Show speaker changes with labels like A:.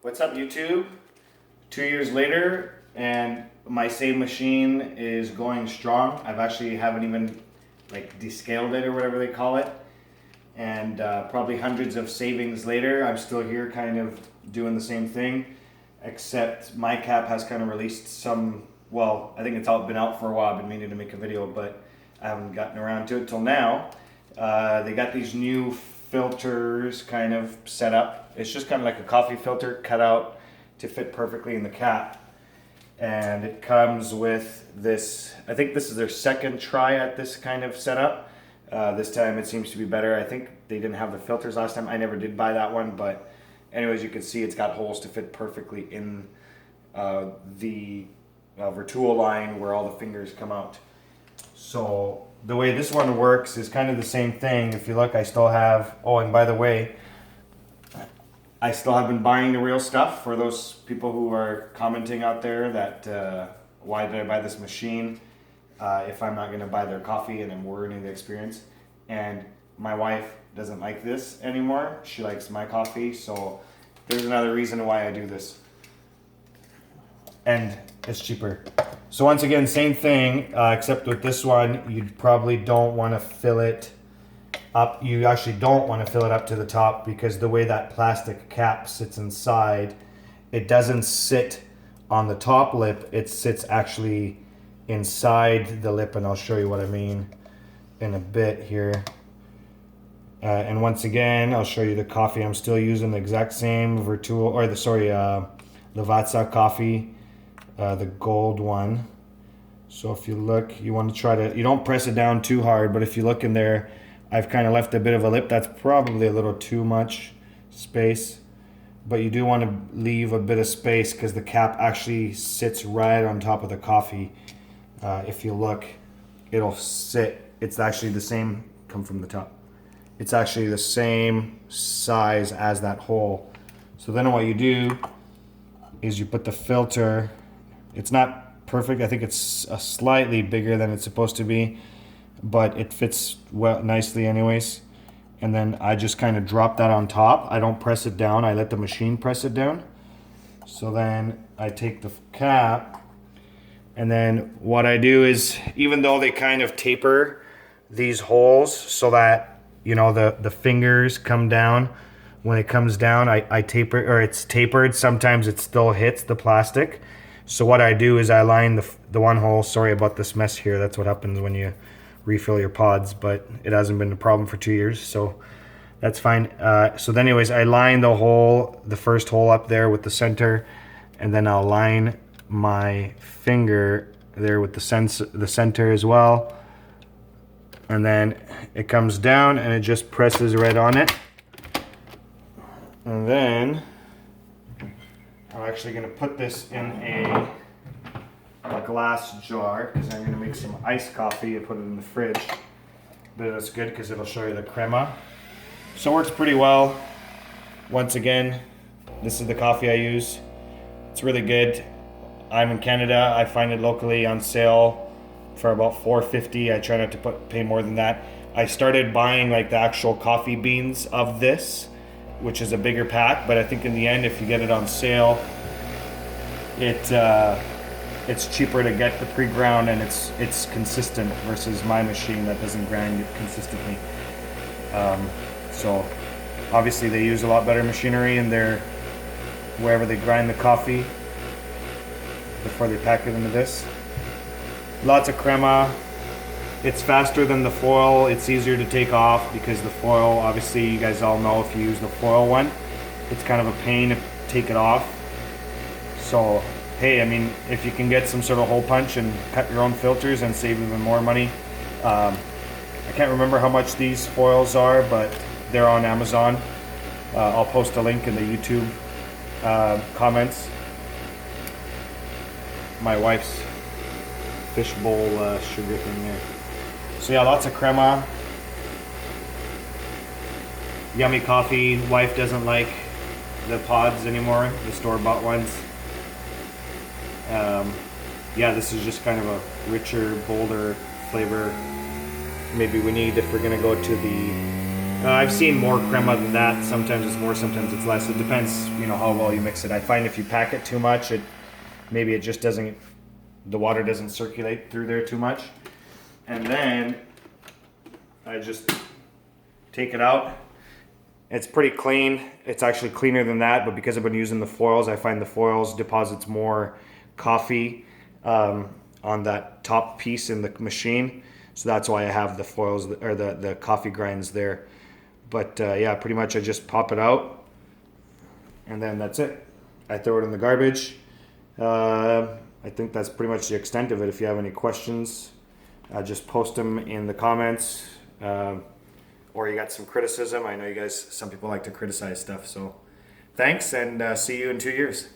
A: What's up, YouTube? 2 years later, and my same machine is going strong. I've actually haven't even descaled it or whatever they call it, and probably hundreds of savings later, I'm still here, kind of doing the same thing, except my cap has kind of released some. Well, I think it's been out for a while. I've been meaning to make a video, but I haven't gotten around to it till now. They got these new filters kind of set up. It's just kind of like a coffee filter cut out to fit perfectly in the cap. And it comes with this, I think this is their second try at this kind of setup. This time it seems to be better. I think they didn't have the filters last time. I never did buy that one, but anyways, you can see it's got holes to fit perfectly in the Vertuoline where all the fingers come out. So the way this one works is kind of the same thing. If you look, I still have, oh, and by the way, I still have been buying the real stuff for those people who are commenting out there that why did I buy this machine if I'm not going to buy their coffee and I'm ruining the experience. And my wife doesn't like this anymore. She likes my coffee, so there's another reason why I do this. And it's cheaper. So once again, same thing, except with this one, you probably don't want to fill it up. You actually don't want to fill it up to the top, because the way that plastic cap sits inside, it doesn't sit on the top lip. It sits actually inside the lip, and I'll show you what I mean in a bit here. And once again, I'll show you the coffee. I'm still using the exact same Lavazza coffee. The gold one. So if you look, you want to try to, you don't press it down too hard, but if you look in there, I've kind of left a bit of a lip. That's probably a little too much space, but you do want to leave a bit of space because the cap actually sits right on top of the coffee. If you look, it'll sit, it's actually the same, come from the top. It's actually the same size as that hole. So then what you do is you put the filter. It's not perfect. I think it's slightly bigger than it's supposed to be, but it fits well nicely anyways. And then I just kind of drop that on top. I don't press it down. I let the machine press it down. So then I take the cap, and then what I do is, even though they kind of taper these holes so that, you know, the fingers come down, when it comes down, I taper, or it's tapered. Sometimes it still hits the plastic. So what I do is I line the one hole. Sorry about this mess here. That's what happens when you refill your pods, but it hasn't been a problem for 2 years, so that's fine. So then anyways, I line the hole, the first hole up there with the center, and then I'll line my finger there with the center as well. And then it comes down and it just presses right on it. And then I'm actually going to put this in a glass jar, because I'm going to make some iced coffee and put it in the fridge. But that's good because it'll show you the crema. So it works pretty well. Once again, this is the coffee I use. It's really good. I'm in Canada. I find it locally on sale for about $4.50. I try not to pay more than that. I started buying like the actual coffee beans of this, which is a bigger pack, but I think in the end, if you get it on sale, it's cheaper to get the pre-ground, and it's consistent versus my machine that doesn't grind it consistently. So obviously they use a lot better machinery in their, wherever they grind the coffee before they pack it into this. Lots of crema. It's faster than the foil. It's easier to take off because the foil, obviously you guys all know, if you use the foil one, it's kind of a pain to take it off. So hey, I mean, if you can get some sort of hole punch and cut your own filters and save even more money. I can't remember how much these foils are, but they're on Amazon. I'll post a link in the YouTube comments. My wife's fishbowl sugar thing there. So yeah, lots of crema. Yummy coffee. Wife doesn't like the pods anymore, the store-bought ones. Yeah, this is just kind of a richer, bolder flavor. Maybe we need, if we're gonna go to the I've seen more crema than that. Sometimes it's more, sometimes it's less. It depends, you know, how well you mix it. I find if you pack it too much, maybe it just doesn't, the water doesn't circulate through there too much. And then I just take it out. It's pretty clean. It's actually cleaner than that, but because I've been using the foils, I find the foils deposits more coffee on that top piece in the machine. So that's why I have the foils, or the coffee grinds there. But yeah, pretty much I just pop it out and then that's it. I throw it in the garbage. I think that's pretty much the extent of it. If you have any questions, just post them in the comments. Or you got some criticism. I know you guys, some people like to criticize stuff. So thanks, and see you in 2 years.